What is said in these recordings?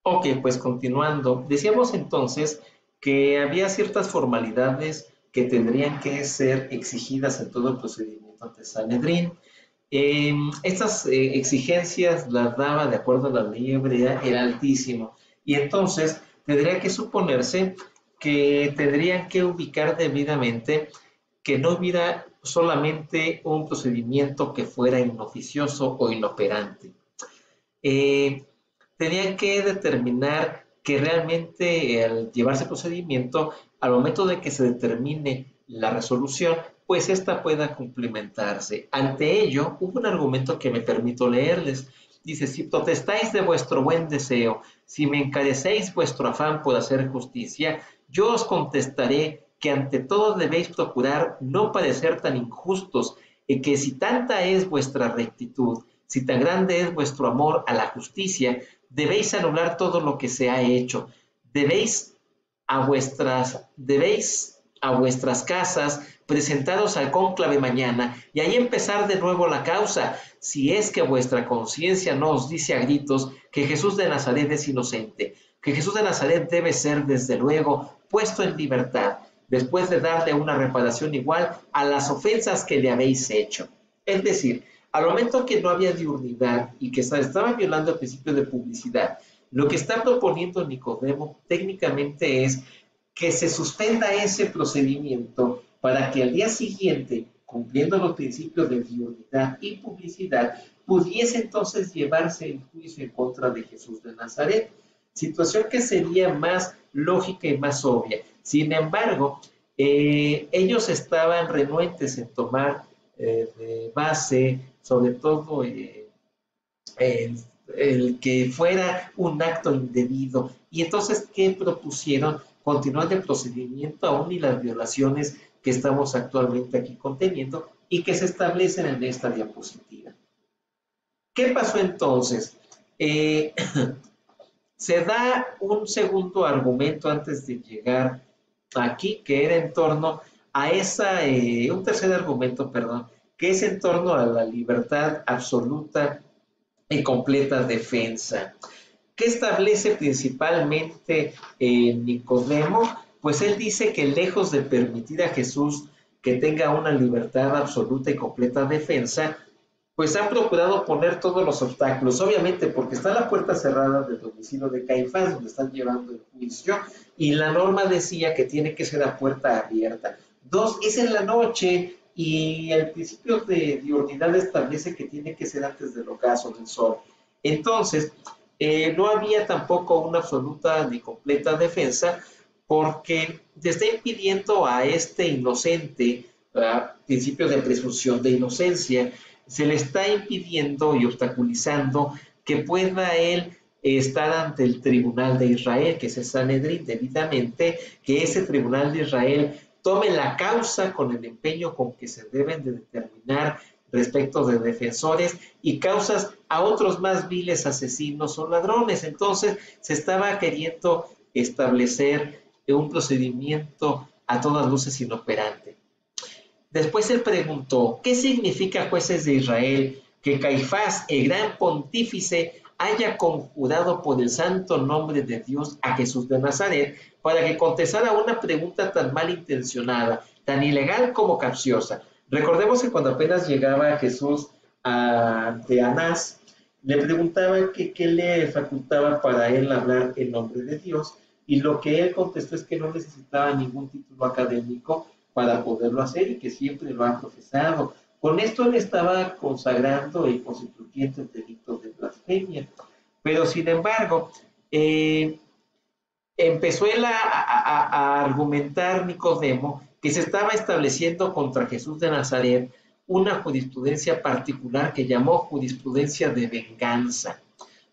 Ok, pues continuando, decíamos entonces que había ciertas formalidades que tendrían que ser exigidas en todo el procedimiento ante Sanedrín. Estas exigencias las daba, de acuerdo a la ley hebrea, el Altísimo. Y entonces tendría que suponerse que tendrían que ubicar debidamente que no hubiera solamente un procedimiento que fuera inoficioso o inoperante. eh, Tenían que determinar que realmente al llevarse el procedimiento, al momento de que se determine la resolución, pues ésta pueda cumplimentarse. Ante ello, hubo un argumento que me permito leerles. Dice, si protestáis de vuestro buen deseo, si me encarecéis vuestro afán por hacer justicia, yo os contestaré que ante todo debéis procurar no parecer tan injustos, y que si tanta es vuestra rectitud, si tan grande es vuestro amor a la justicia, debéis anular todo lo que se ha hecho. Debéis a vuestras casas presentaros al cónclave mañana y ahí empezar de nuevo la causa, si es que vuestra conciencia no os dice a gritos que Jesús de Nazaret es inocente, que Jesús de Nazaret debe ser desde luego puesto en libertad, después de darle una reparación igual a las ofensas que le habéis hecho. Es decir, al momento que no había diurnidad y que se estaba violando el principio de publicidad, lo que está proponiendo Nicodemo técnicamente es que se suspenda ese procedimiento para que al día siguiente, cumpliendo los principios de diurnidad y publicidad, pudiese entonces llevarse el juicio en contra de Jesús de Nazaret, situación que sería más lógica y más obvia. Sin embargo, ellos estaban renuentes en tomar de base, sobre todo el, el, que fuera un acto indebido. Y entonces, ¿qué propusieron? Continuar el procedimiento aún y las violaciones que estamos actualmente aquí conteniendo y que se establecen en esta diapositiva. ¿Qué pasó entonces? Eh, Se da un segundo argumento antes de llegar aquí, que era en torno a un tercer argumento, perdón, que es en torno a la libertad absoluta y completa defensa. ¿Qué establece principalmente Nicodemo? Pues él dice que lejos de permitir a Jesús que tenga una libertad absoluta y completa defensa, pues han procurado poner todos los obstáculos, obviamente porque está la puerta cerrada del domicilio de Caifás, donde están llevando el juicio, y la norma decía que tiene que ser a puerta abierta. Dos, es en la noche, y el principio de diurnidad establece que tiene que ser antes del ocaso del sol. Entonces, no había tampoco una absoluta ni completa defensa, porque te está impidiendo a este inocente, principio de presunción de inocencia, se le está impidiendo y obstaculizando que pueda él estar ante el tribunal de Israel, que es el Sanedrín, debidamente, que ese tribunal de Israel tome la causa con el empeño con que se deben de determinar respecto de defensores y causas a otros más viles asesinos o ladrones. Entonces se estaba queriendo establecer un procedimiento a todas luces inoperante. Después él preguntó, ¿qué significa, jueces de Israel, que Caifás, el gran pontífice, haya conjurado por el santo nombre de Dios a Jesús de Nazaret para que contestara una pregunta tan malintencionada, tan ilegal como capciosa? Recordemos que cuando apenas llegaba Jesús ante Anás, le preguntaba que qué le facultaba para él hablar en nombre de Dios, y lo que él contestó es que no necesitaba ningún título académico para poderlo hacer y que siempre lo ha profesado. Con esto él estaba consagrando y constituyendo el delito de blasfemia. Pero sin embargo, empezó él a argumentar Nicodemo que se estaba estableciendo contra Jesús de Nazaret una jurisprudencia particular que llamó jurisprudencia de venganza,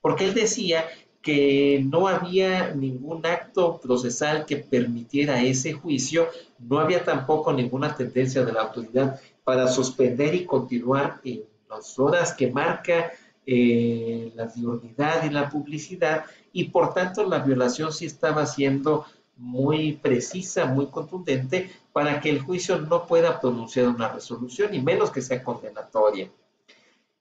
porque él decía que no había ningún acto procesal que permitiera ese juicio, no había tampoco ninguna tendencia de la autoridad para suspender y continuar en las horas que marca la diurnidad y la publicidad, y por tanto la violación sí estaba siendo muy precisa, muy contundente, para que el juicio no pueda pronunciar una resolución, y menos que sea condenatoria.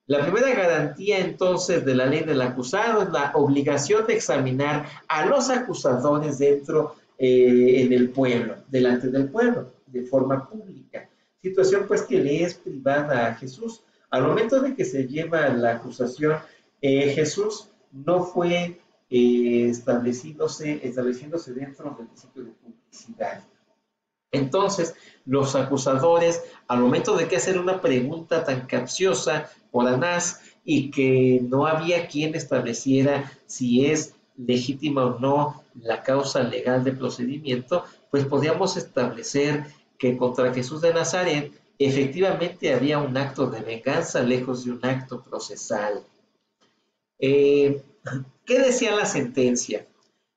La primera garantía entonces de la ley del acusado es la obligación de examinar a los acusadores dentro en el pueblo, delante del pueblo, de forma pública. Situación pues que le es privada a Jesús. Al momento de que se lleva la acusación, Jesús no fue estableciéndose dentro del principio de publicidad. Entonces, los acusadores, al momento de que hacer una pregunta tan capciosa por Anás y que no había quien estableciera si es legítima o no la causa legal de procedimiento, pues podíamos establecer que contra Jesús de Nazaret efectivamente había un acto de venganza lejos de un acto procesal. Eh, ¿Qué decía la sentencia?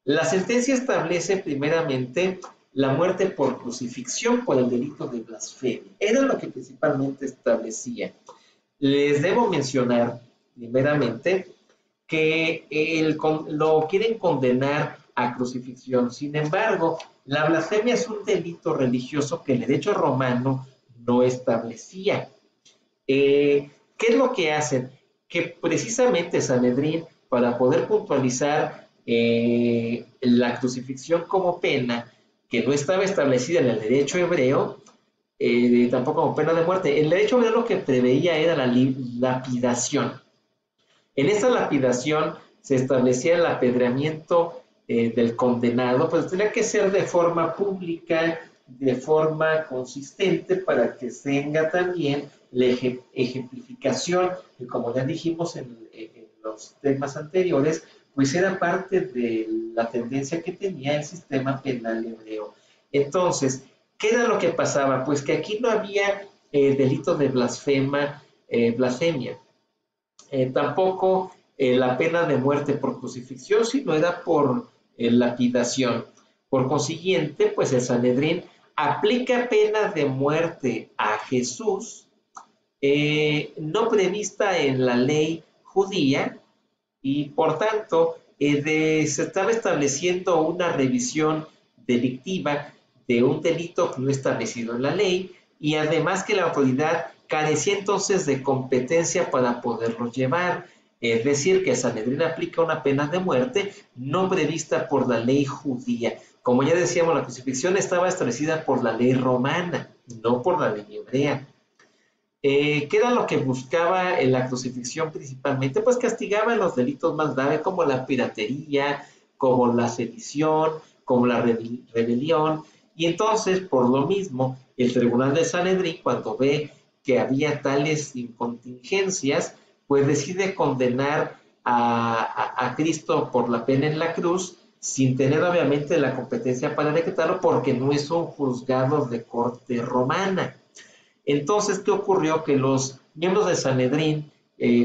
La sentencia establece primeramente la muerte por crucifixión por el delito de blasfemia. Era lo que principalmente establecía. Les debo mencionar primeramente que lo quieren condenar a crucifixión. Sin embargo, la blasfemia es un delito religioso que el derecho romano no establecía. ¿Qué es lo que hacen? Que precisamente Sanedrín, para poder puntualizar la crucifixión como pena, que no estaba establecida en el derecho hebreo, tampoco como pena de muerte. El derecho hebreo lo que preveía era la lapidación. En esta lapidación se establecía el apedreamiento del condenado, pues tenía que ser de forma pública, de forma consistente, para que tenga también la ejemplificación, que como ya dijimos en los temas anteriores, pues era parte de la tendencia que tenía el sistema penal hebreo. Entonces, ¿qué era lo que pasaba? Pues que aquí no había delito de blasfemia. Tampoco la pena de muerte por crucifixión, sino era por lapidación. Por consiguiente, pues el Sanedrín aplica pena de muerte a Jesús, no prevista en la ley judía, y por tanto se estaba estableciendo una revisión delictiva de un delito no establecido en la ley, y además que la autoridad carecía entonces de competencia para poderlo llevar. Es decir, que Sanedrín aplica una pena de muerte no prevista por la ley judía. Como ya decíamos, la crucifixión estaba establecida por la ley romana, no por la ley hebrea. ¿Qué era lo que buscaba en la crucifixión principalmente? Pues castigaba los delitos más graves como la piratería, como la sedición, como la rebelión. Y entonces, por lo mismo, el tribunal de Sanedrín, cuando ve que había tales incontingencias, pues decide condenar a Cristo por la pena en la cruz, sin tener obviamente la competencia para decretarlo, porque no es un juzgado de corte romana. Entonces, ¿qué ocurrió? Que los miembros de Sanedrín,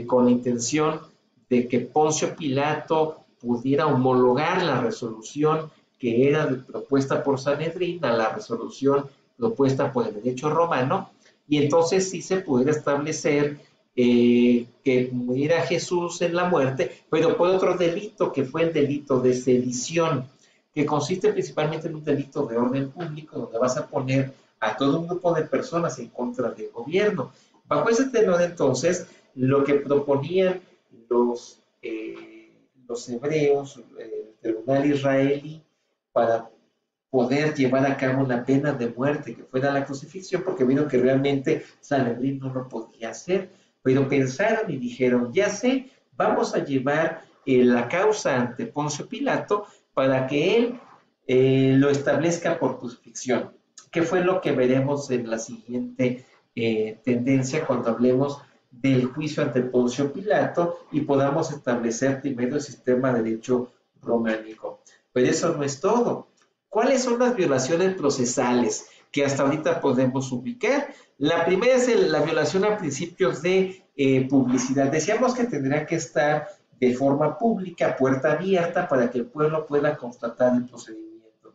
con la intención de que Poncio Pilato pudiera homologar la resolución que era propuesta por Sanedrín a la resolución propuesta por el derecho romano, y entonces sí se pudiera establecer que muriera Jesús en la muerte, pero por otro delito, que fue el delito de sedición, que consiste principalmente en un delito de orden público, donde vas a poner a todo un grupo de personas en contra del gobierno. Bajo ese tenor, entonces, lo que proponían los hebreos, el tribunal israelí, para poder llevar a cabo una pena de muerte que fuera la crucifixión, porque vieron que realmente Sanedrín no lo podía hacer, pero pensaron y dijeron, ya sé, vamos a llevar la causa ante Poncio Pilato para que él lo establezca por crucifixión, que fue lo que veremos en la siguiente tendencia cuando hablemos del juicio ante Poncio Pilato y podamos establecer primero el sistema de derecho románico. Pero eso no es todo. ¿Cuáles son las violaciones procesales que hasta ahorita podemos ubicar? La primera es la violación a principios de publicidad. Decíamos que tendría que estar de forma pública, puerta abierta, para que el pueblo pueda constatar el procedimiento.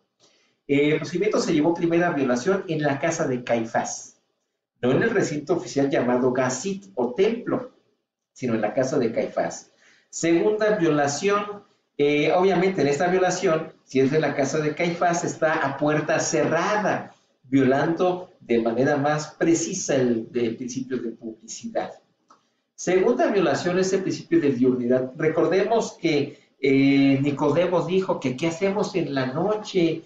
El procedimiento se llevó primera violación en la casa de Caifás, no en el recinto oficial llamado Gazit o templo, sino en la casa de Caifás. Segunda violación, obviamente en esta violación, si es de la casa de Caifás, está a puerta cerrada, violando de manera más precisa el principio de publicidad. Segunda violación es el principio de diurnidad. Recordemos que Nicodemo dijo que ¿qué hacemos en la noche?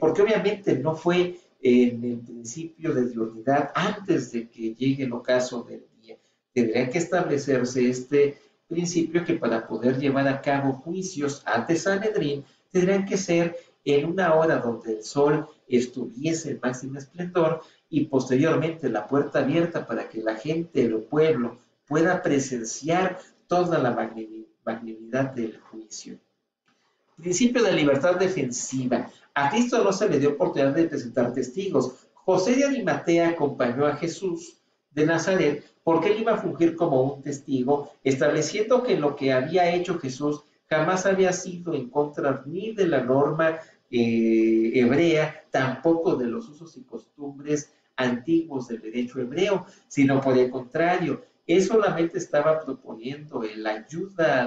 Porque obviamente no fue en el principio de diurnidad antes de que llegue el ocaso del día. Tendría que establecerse este principio que para poder llevar a cabo juicios ante Sanedrín tendrían que ser en una hora donde el sol estuviese en máximo esplendor y posteriormente la puerta abierta para que la gente del pueblo pueda presenciar toda la magnanimidad del juicio. Principio de libertad defensiva. A Cristo no se le dio oportunidad de presentar testigos. José de Arimatea acompañó a Jesús de Nazaret porque él iba a fungir como un testigo, estableciendo que lo que había hecho Jesús jamás había sido en contra ni de la norma hebrea, tampoco de los usos y costumbres antiguos del derecho hebreo, sino por el contrario, él solamente estaba proponiendo la ayuda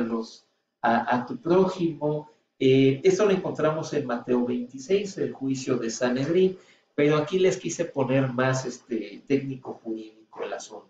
a tu prójimo. Esto lo encontramos en Mateo 26, el juicio de Sanedrín, pero aquí les quise poner más técnico jurídico el asunto.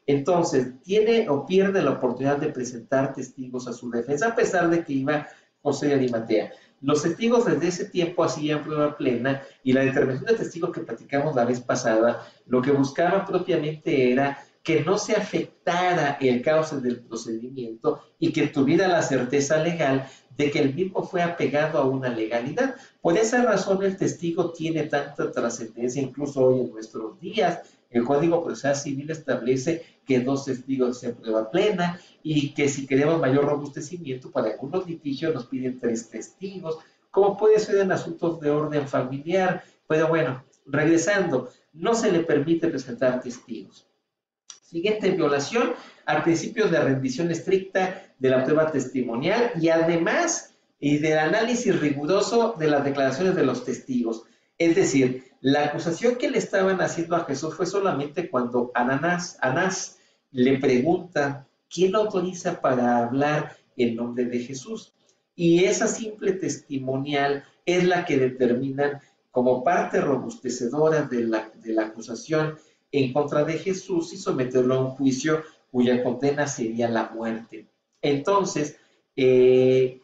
Entonces, tiene o pierde la oportunidad de presentar testigos a su defensa, a pesar de que iba José de Arimatea. Los testigos desde ese tiempo hacían prueba plena y la determinación de testigos que platicamos la vez pasada, lo que buscaba propiamente era que no se afectara el cauce del procedimiento y que tuviera la certeza legal de que el mismo fue apegado a una legalidad. Por esa razón el testigo tiene tanta trascendencia, incluso hoy en nuestros días. El Código Procesal Civil establece que 2 testigos sean prueba plena y que si queremos mayor robustecimiento para algunos litigios nos piden 3 testigos, como puede ser en asuntos de orden familiar. Pero bueno, regresando, no se le permite presentar testigos. Siguiente violación al principio de rendición estricta de la prueba testimonial y además del análisis riguroso de las declaraciones de los testigos. Es decir, la acusación que le estaban haciendo a Jesús fue solamente cuando Anás le pregunta quién lo autoriza para hablar en nombre de Jesús. Y esa simple testimonial es la que determinan como parte robustecedora de la acusación en contra de Jesús y someterlo a un juicio cuya condena sería la muerte. Entonces, en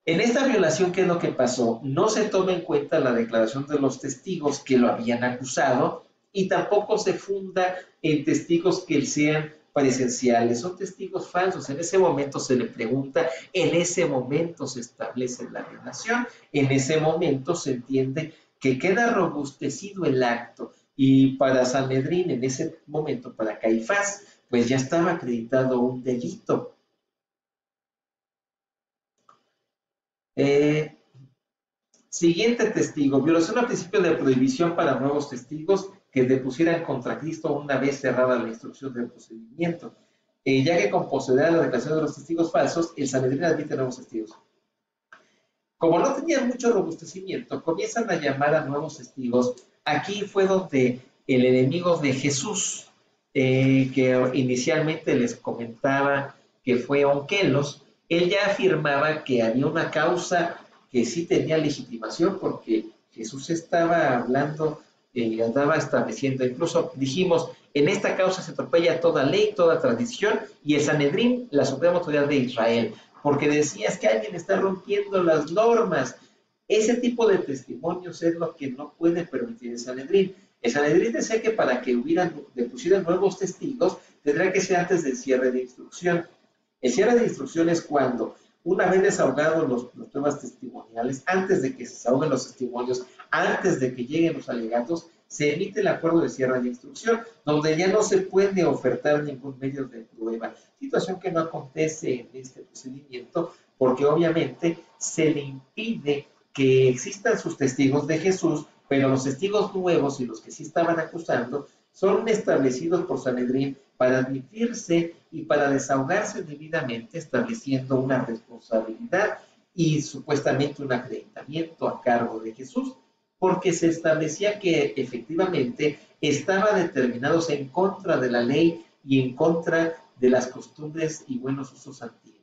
esta violación, ¿qué es lo que pasó? No se toma en cuenta la declaración de los testigos que lo habían acusado y tampoco se funda en testigos que sean presenciales, son testigos falsos. En ese momento se le pregunta, en ese momento se establece la violación, en ese momento se entiende que queda robustecido el acto. Y para Sanedrín, en ese momento, para Caifás, pues ya estaba acreditado un delito. Siguiente testigo, violación al principio de prohibición para nuevos testigos que depusieran contra Cristo una vez cerrada la instrucción del procedimiento. Ya que con poseer la declaración de los testigos falsos, el Sanedrín admite nuevos testigos. Como no tenían mucho robustecimiento, comienzan a llamar a nuevos testigos. Aquí fue donde el enemigo de Jesús, que inicialmente les comentaba que fue Onkelos, él ya afirmaba que había una causa que sí tenía legitimación porque Jesús estaba hablando, andaba estableciendo, incluso dijimos, en esta causa se atropella toda ley, toda tradición y el Sanedrín, la suprema autoridad de Israel, porque decías que alguien está rompiendo las normas. Ese tipo de testimonios es lo que no puede permitir el Sanedrín. El Sanedrín decía que para que pusieran nuevos testigos, tendrá que ser antes del cierre de instrucción. El cierre de instrucción es cuando, una vez desahogados los temas testimoniales, antes de que se desahoguen los testimonios, antes de que lleguen los alegatos, se emite el acuerdo de cierre de instrucción, donde ya no se puede ofertar ningún medio de prueba, situación que no acontece en este procedimiento, porque obviamente se le impide que existan sus testigos de Jesús, pero los testigos nuevos y los que sí estaban acusando son establecidos por Sanedrín para admitirse y para desahogarse debidamente, estableciendo una responsabilidad y supuestamente un acreditamiento a cargo de Jesús, porque se establecía que efectivamente estaba determinados en contra de la ley y en contra de las costumbres y buenos usos antiguos.